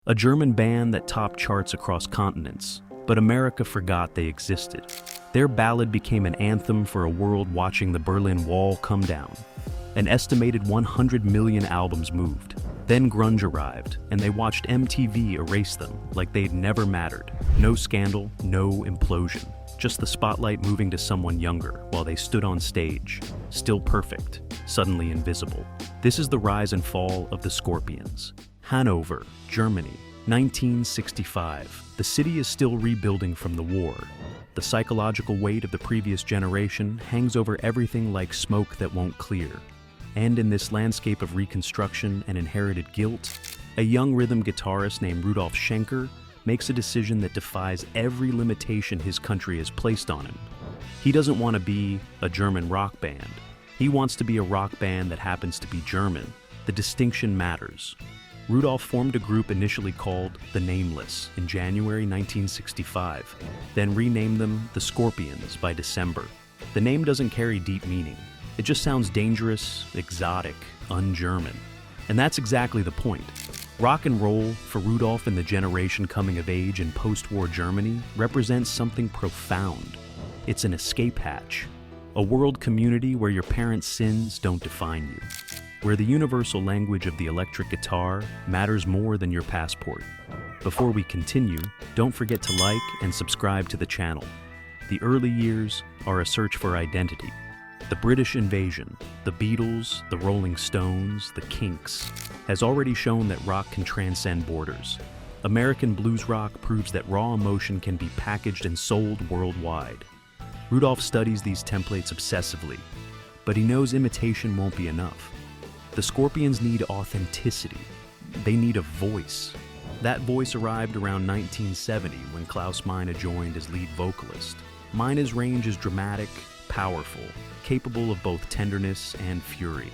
a German band that topped charts across continents, but America forgot they existed. Their ballad became an anthem for a world watching the Berlin Wall come down. An estimated 100 million albums moved. Then grunge arrived, and they watched MTV erase them like they'd never mattered. No scandal, no implosion. Just the spotlight moving to someone younger while they stood on stage, still perfect, suddenly invisible. This is the rise and fall of the Scorpions. Hanover, Germany, 1965. The city is still rebuilding from the war. The psychological weight of the previous generation hangs over everything like smoke that won't clear. And in this landscape of reconstruction and inherited guilt, a young rhythm guitarist named Rudolf Schenker makes a decision that defies every limitation his country has placed on him. He doesn't want to be a German rock band. He wants to be a rock band that happens to be German. The distinction matters. Rudolf formed a group initially called The Nameless in January 1965, then renamed them The Scorpions by December. The name doesn't carry deep meaning. It just sounds dangerous, exotic, un-German. And that's exactly the point. Rock and roll, for Rudolf and the generation coming of age in post-war Germany, represents something profound. It's an escape hatch, a world community where your parents' sins don't define you, where the universal language of the electric guitar matters more than your passport. Before we continue, don't forget to like and subscribe to the channel. The early years are a search for identity. The British invasion, the Beatles, the Rolling Stones, the Kinks, has already shown that rock can transcend borders. American blues rock proves that raw emotion can be packaged and sold worldwide. Rudolf studies these templates obsessively, but he knows imitation won't be enough. The Scorpions need authenticity. They need a voice. That voice arrived around 1970 when Klaus Meine joined as lead vocalist. Meine's range is dramatic, powerful, capable of both tenderness and fury.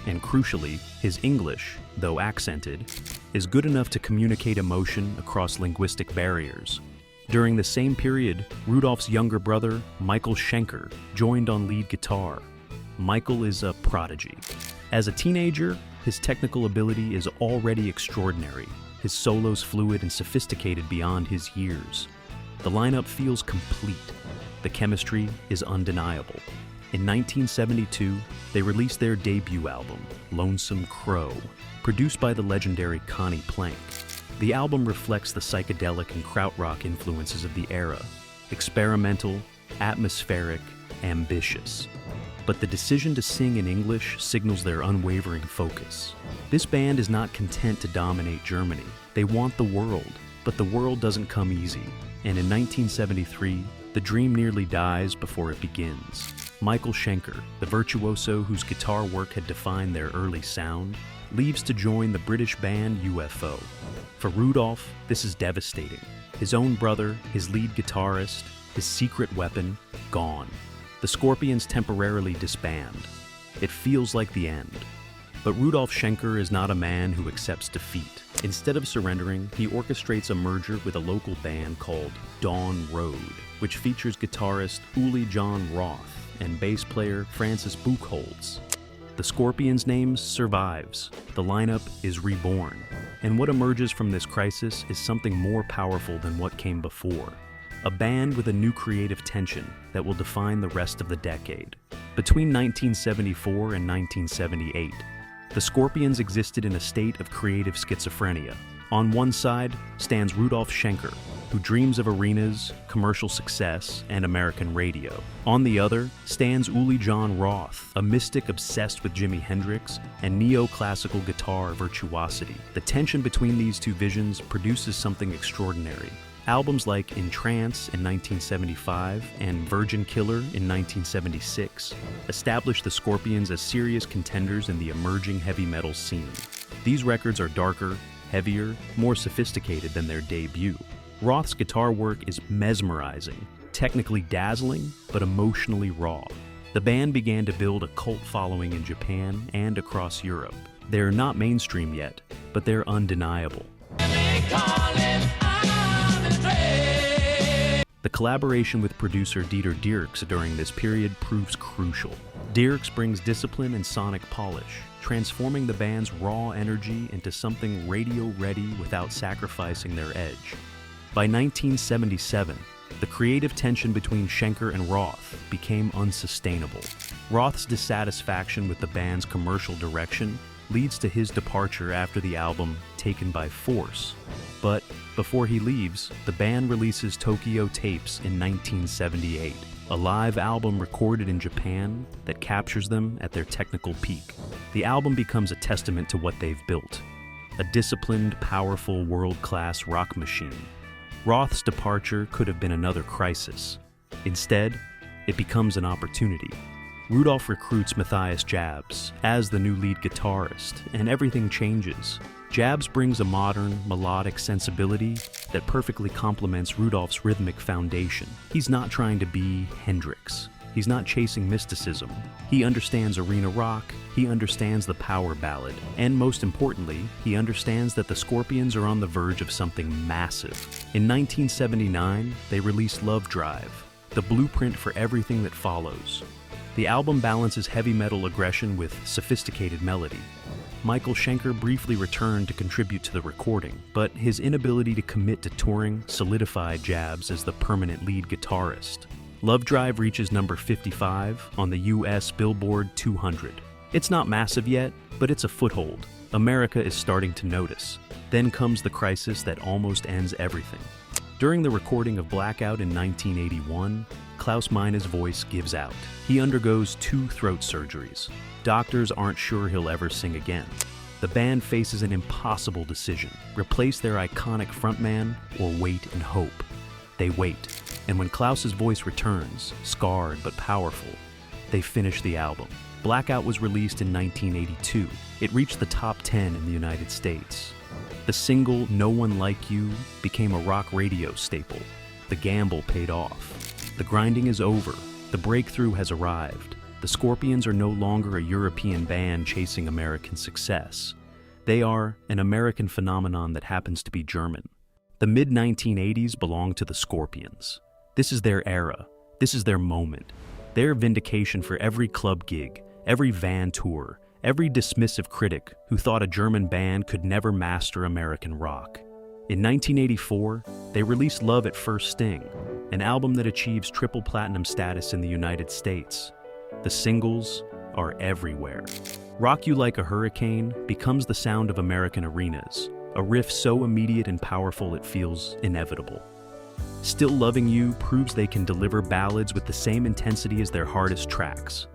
And crucially, his English, though accented, is good enough to communicate emotion across linguistic barriers. During the same period, Rudolf's younger brother, Michael Schenker, joined on lead guitar. Michael is a prodigy. As a teenager, his technical ability is already extraordinary, his solos fluid and sophisticated beyond his years. The lineup feels complete. The chemistry is undeniable. In 1972, they released their debut album, Lonesome Crow, produced by the legendary Connie Plank. The album reflects the psychedelic and krautrock influences of the era, experimental, atmospheric, ambitious. But the decision to sing in English signals their unwavering focus. This band is not content to dominate Germany. They want the world, but the world doesn't come easy. And in 1973, the dream nearly dies before it begins. Michael Schenker, the virtuoso whose guitar work had defined their early sound, leaves to join the British band UFO. For Rudolf, this is devastating. His own brother, his lead guitarist, his secret weapon, gone. The Scorpions temporarily disband. It feels like the end. But Rudolf Schenker is not a man who accepts defeat. Instead of surrendering, he orchestrates a merger with a local band called Dawn Road, which features guitarist Uli John Roth and bass player Francis Buchholz. The Scorpions' name survives. The lineup is reborn. And what emerges from this crisis is something more powerful than what came before. A band with a new creative tension that will define the rest of the decade. Between 1974 and 1978, the Scorpions existed in a state of creative schizophrenia. On one side stands Rudolf Schenker, who dreams of arenas, commercial success, and American radio. On the other stands Uli John Roth, a mystic obsessed with Jimi Hendrix and neoclassical guitar virtuosity. The tension between these two visions produces something extraordinary. Albums like In Trance in 1975 and Virgin Killer in 1976 established the Scorpions as serious contenders in the emerging heavy metal scene. These records are darker, heavier, more sophisticated than their debut. Roth's guitar work is mesmerizing, technically dazzling, but emotionally raw. The band began to build a cult following in Japan and across Europe. They're not mainstream yet, but they're undeniable. The collaboration with producer Dieter Dierks during this period proves crucial. Dierks brings discipline and sonic polish, transforming the band's raw energy into something radio-ready without sacrificing their edge. By 1977, the creative tension between Schenker and Roth became unsustainable. Roth's dissatisfaction with the band's commercial direction leads to his departure after the album Taken by Force. But before he leaves, the band releases Tokyo Tapes in 1978, a live album recorded in Japan that captures them at their technical peak. The album becomes a testament to what they've built, a disciplined, powerful, world-class rock machine. Roth's departure could have been another crisis. Instead, it becomes an opportunity. Rudolph recruits Matthias Jabs as the new lead guitarist, and everything changes. Jabs brings a modern, melodic sensibility that perfectly complements Rudolph's rhythmic foundation. He's not trying to be Hendrix. He's not chasing mysticism. He understands arena rock, he understands the power ballad, and most importantly, he understands that the Scorpions are on the verge of something massive. In 1979, they released Love Drive, the blueprint for everything that follows. The album balances heavy metal aggression with sophisticated melody. Michael Schenker briefly returned to contribute to the recording, but his inability to commit to touring solidified Jabs as the permanent lead guitarist. Love Drive reaches number 55 on the US Billboard 200. It's not massive yet, but it's a foothold. America is starting to notice. Then comes the crisis that almost ends everything. During the recording of Blackout in 1981, Klaus Meine's voice gives out. He undergoes 2 throat surgeries. Doctors aren't sure he'll ever sing again. The band faces an impossible decision: replace their iconic frontman or wait and hope. They wait, and when Klaus's voice returns, scarred but powerful, they finish the album. Blackout was released in 1982. It reached the top 10 in the United States. The single No One Like You became a rock radio staple. The gamble paid off. The grinding is over. The breakthrough has arrived. The Scorpions are no longer a European band chasing American success. They are an American phenomenon that happens to be German. The mid-1980s belong to the Scorpions. This is their era. This is their moment. Their vindication for every club gig, every van tour, every dismissive critic who thought a German band could never master American rock. In 1984, they released Love at First Sting, an album that achieves triple platinum status in the United States. The singles are everywhere. Rock You Like a Hurricane becomes the sound of American arenas, a riff so immediate and powerful it feels inevitable. Still Loving You proves they can deliver ballads with the same intensity as their hardest tracks.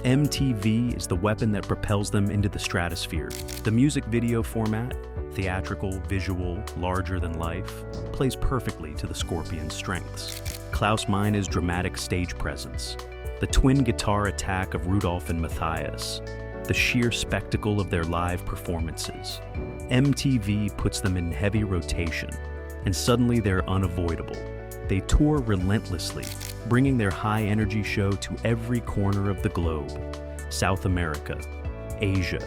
MTV is the weapon that propels them into the stratosphere. The music video format, theatrical, visual, larger than life, plays perfectly to the Scorpions' strengths. Klaus Meine's dramatic stage presence, the twin guitar attack of Rudolph and Matthias, the sheer spectacle of their live performances. MTV puts them in heavy rotation, and suddenly they're unavoidable. They tour relentlessly, bringing their high-energy show to every corner of the globe. South America, Asia,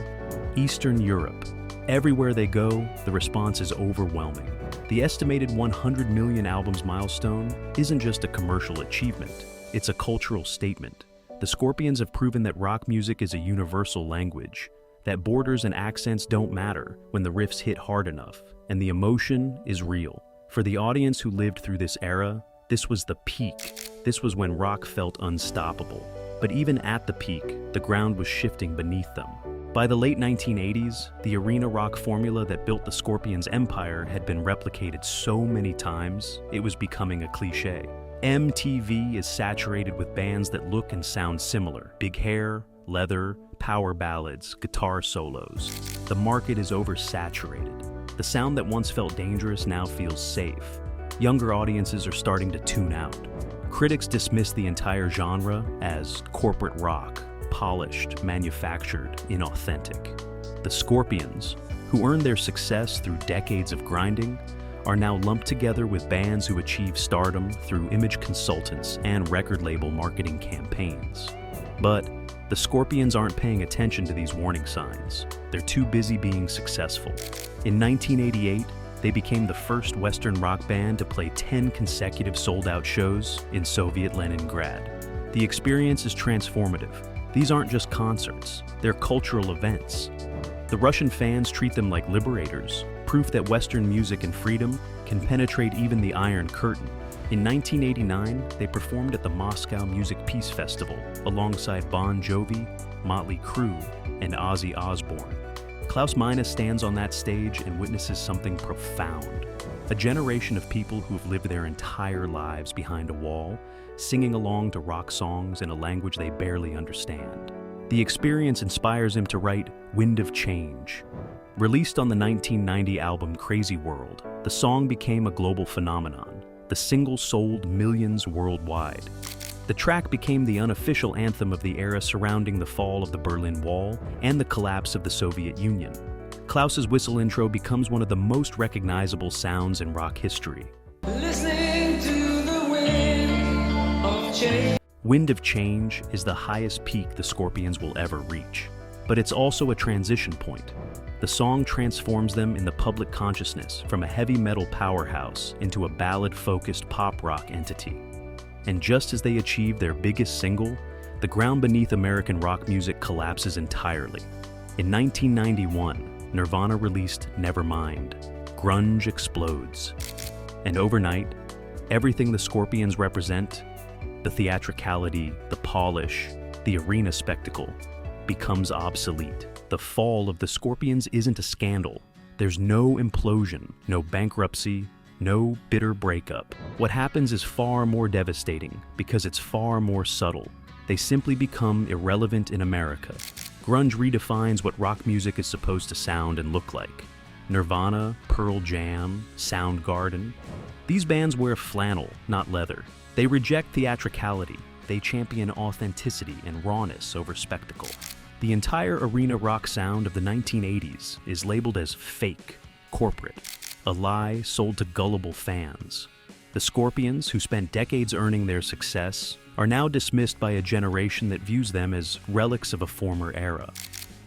Eastern Europe. Everywhere they go, the response is overwhelming. The estimated 100 million albums milestone isn't just a commercial achievement, it's a cultural statement. The Scorpions have proven that rock music is a universal language, that borders and accents don't matter when the riffs hit hard enough, and the emotion is real. For the audience who lived through this era, this was the peak. This was when rock felt unstoppable. But even at the peak, the ground was shifting beneath them. By the late 1980s, the arena rock formula that built the Scorpions' empire had been replicated so many times, it was becoming a cliché. MTV is saturated with bands that look and sound similar. Big hair, leather, power ballads, guitar solos. The market is oversaturated. The sound that once felt dangerous now feels safe. Younger audiences are starting to tune out. Critics dismiss the entire genre as corporate rock, polished, manufactured, inauthentic. The Scorpions, who earned their success through decades of grinding, are now lumped together with bands who achieve stardom through image consultants and record label marketing campaigns. But the Scorpions aren't paying attention to these warning signs. They're too busy being successful. In 1988, they became the first Western rock band to play 10 consecutive sold-out shows in Soviet Leningrad. The experience is transformative. These aren't just concerts, they're cultural events. The Russian fans treat them like liberators, proof that Western music and freedom can penetrate even the Iron Curtain. In 1989, they performed at the Moscow Music Peace Festival alongside Bon Jovi, Motley Crue, and Ozzy Osbourne. Klaus Meine stands on that stage and witnesses something profound. A generation of people who've lived their entire lives behind a wall, singing along to rock songs in a language they barely understand. The experience inspires him to write Wind of Change. Released on the 1990 album Crazy World, the song became a global phenomenon. The single sold millions worldwide. The track became the unofficial anthem of the era surrounding the fall of the Berlin Wall and the collapse of the Soviet Union. Klaus's whistle intro becomes one of the most recognizable sounds in rock history. Listening to the wind of change. Wind of Change is the highest peak the Scorpions will ever reach, but it's also a transition point. The song transforms them in the public consciousness from a heavy metal powerhouse into a ballad-focused pop rock entity. And just as they achieve their biggest single, the ground beneath American rock music collapses entirely. In 1991, Nirvana released Nevermind. Grunge explodes. And overnight, everything the Scorpions represent, the theatricality, the polish, the arena spectacle, becomes obsolete. The fall of the Scorpions isn't a scandal. There's no implosion, no bankruptcy, no bitter breakup. What happens is far more devastating because it's far more subtle. They simply become irrelevant in America. Grunge redefines what rock music is supposed to sound and look like. Nirvana, Pearl Jam, Soundgarden. These bands wear flannel, not leather. They reject theatricality. They champion authenticity and rawness over spectacle. The entire arena rock sound of the 1980s is labeled as fake, corporate, a lie sold to gullible fans. The Scorpions, who spent decades earning their success, are now dismissed by a generation that views them as relics of a former era.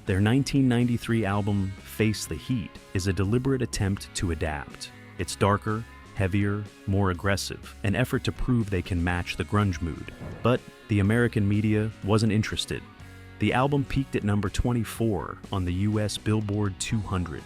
Their 1993 album, Face the Heat, is a deliberate attempt to adapt. It's darker, heavier, more aggressive, an effort to prove they can match the grunge mood. But the American media wasn't interested. The album peaked at number 24 on the US Billboard 200,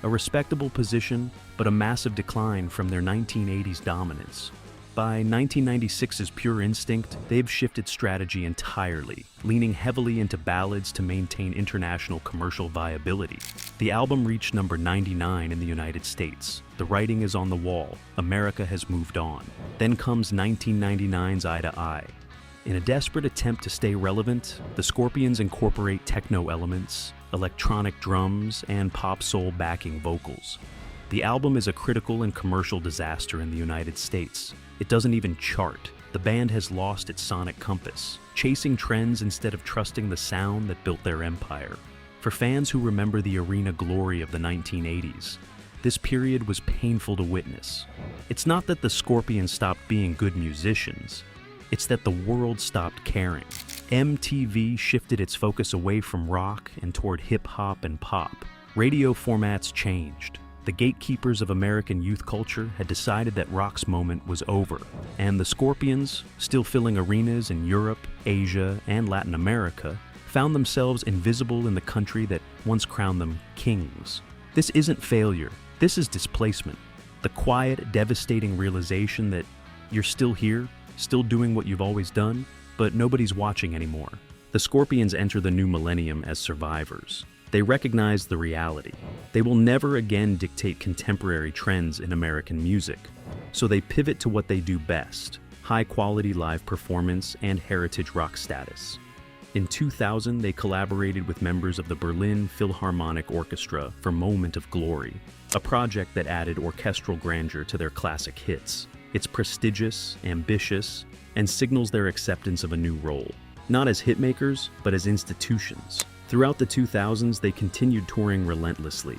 a respectable position, but a massive decline from their 1980s dominance. By 1996's Pure Instinct, they've shifted strategy entirely, leaning heavily into ballads to maintain international commercial viability. The album reached number 99 in the United States. The writing is on the wall. America has moved on. Then comes 1999's Eye to Eye. In a desperate attempt to stay relevant, the Scorpions incorporate techno elements, electronic drums, and pop soul backing vocals. The album is a critical and commercial disaster in the United States. It doesn't even chart. The band has lost its sonic compass, chasing trends instead of trusting the sound that built their empire. For fans who remember the arena glory of the 1980s, this period was painful to witness. It's not that the Scorpions stopped being good musicians. It's that the world stopped caring. MTV shifted its focus away from rock and toward hip-hop and pop. Radio formats changed. The gatekeepers of American youth culture had decided that rock's moment was over, and the Scorpions, still filling arenas in Europe, Asia, and Latin America, found themselves invisible in the country that once crowned them kings. This isn't failure. This is displacement. The quiet, devastating realization that you're still here, still doing what you've always done, but nobody's watching anymore. The Scorpions enter the new millennium as survivors. They recognize the reality. They will never again dictate contemporary trends in American music, so they pivot to what they do best: high-quality live performance and heritage rock status. In 2000, they collaborated with members of the Berlin Philharmonic Orchestra for Moment of Glory, a project that added orchestral grandeur to their classic hits. It's prestigious, ambitious, and signals their acceptance of a new role, not as hitmakers, but as institutions. Throughout the 2000s, they continued touring relentlessly.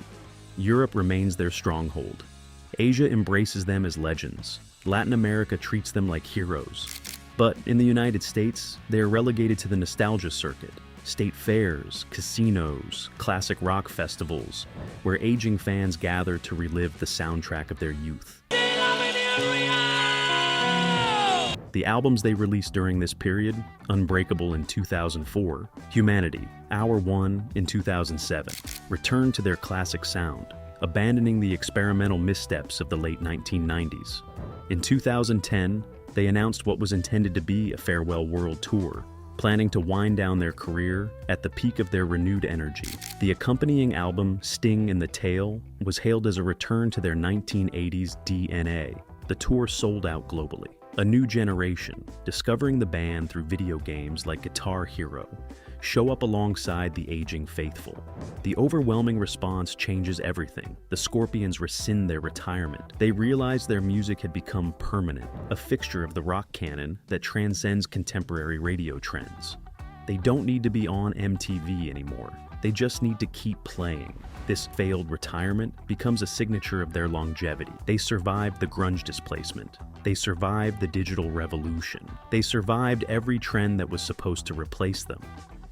Europe remains their stronghold. Asia embraces them as legends. Latin America treats them like heroes. But in the United States, they are relegated to the nostalgia circuit. State fairs, casinos, classic rock festivals, where aging fans gather to relive the soundtrack of their youth. The albums they released during this period: Unbreakable in 2004, Humanity, Hour One in 2007, returned to their classic sound, abandoning the experimental missteps of the late 1990s. In 2010, they announced what was intended to be a farewell world tour, planning to wind down their career at the peak of their renewed energy. The accompanying album, Sting in the Tail, was hailed as a return to their 1980s DNA. The tour sold out globally. A new generation, discovering the band through video games like Guitar Hero, show up alongside the aging faithful. The overwhelming response changes everything. The Scorpions rescind their retirement. They realize their music had become permanent, a fixture of the rock canon that transcends contemporary radio trends. They don't need to be on MTV anymore. They just need to keep playing. This failed retirement becomes a signature of their longevity. They survived the grunge displacement. They survived the digital revolution. They survived every trend that was supposed to replace them.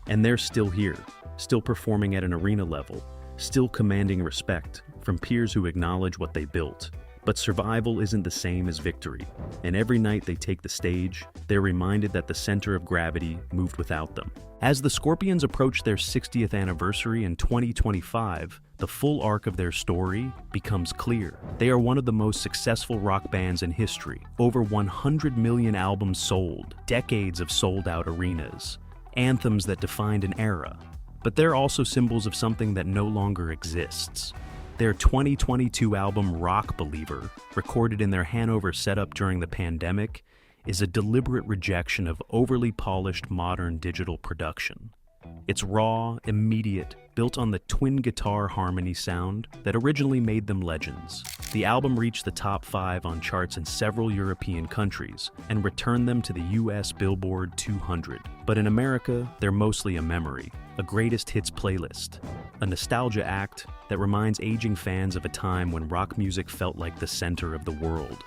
And they're still here, still performing at an arena level, still commanding respect from peers who acknowledge what they built. But survival isn't the same as victory, and every night they take the stage, they're reminded that the center of gravity moved without them. As the Scorpions approach their 60th anniversary in 2025, the full arc of their story becomes clear. They are one of the most successful rock bands in history. Over 100 million albums sold, decades of sold-out arenas, anthems that defined an era. But they're also symbols of something that no longer exists. Their 2022 album, Rock Believer, recorded in their Hanover setup during the pandemic, is a deliberate rejection of overly polished modern digital production. It's raw, immediate, built on the twin guitar harmony sound that originally made them legends. The album reached the top 5 on charts in several European countries and returned them to the US Billboard 200. But in America, they're mostly a memory, a greatest hits playlist, a nostalgia act that reminds aging fans of a time when rock music felt like the center of the world.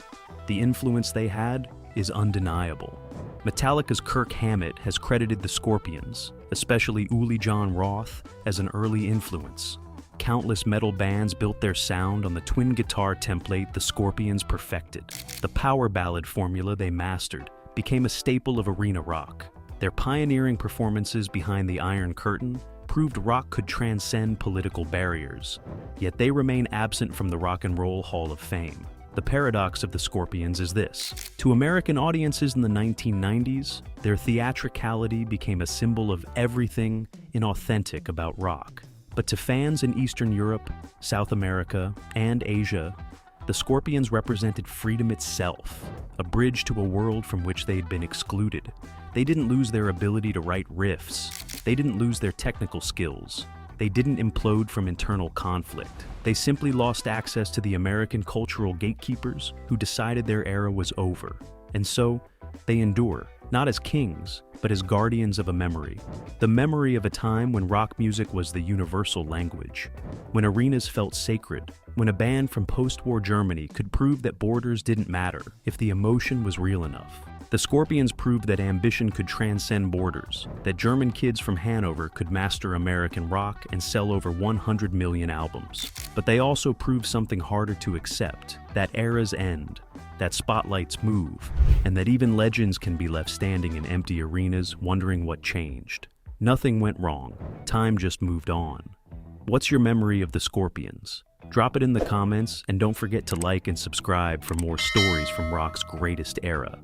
The influence they had is undeniable. Metallica's Kirk Hammett has credited the Scorpions, especially Uli Jon Roth, as an early influence. Countless metal bands built their sound on the twin guitar template the Scorpions perfected. The power ballad formula they mastered became a staple of arena rock. Their pioneering performances behind the Iron Curtain proved rock could transcend political barriers, yet they remain absent from the Rock and Roll Hall of Fame. The paradox of the Scorpions is this: to American audiences in the 1990s, their theatricality became a symbol of everything inauthentic about rock. But to fans in Eastern Europe, South America, and Asia, the Scorpions represented freedom itself, a bridge to a world from which they had been excluded. They didn't lose their ability to write riffs. They didn't lose their technical skills. They didn't implode from internal conflict. They simply lost access to the American cultural gatekeepers who decided their era was over. And so, they endure, not as kings, but as guardians of a memory. The memory of a time when rock music was the universal language, when arenas felt sacred, when a band from post-war Germany could prove that borders didn't matter if the emotion was real enough. The Scorpions proved that ambition could transcend borders, that German kids from Hanover could master American rock and sell over 100 million albums. But they also proved something harder to accept, that eras end, that spotlights move, and that even legends can be left standing in empty arenas wondering what changed. Nothing went wrong, time just moved on. What's your memory of the Scorpions? Drop it in the comments, and don't forget to like and subscribe for more stories from rock's greatest era.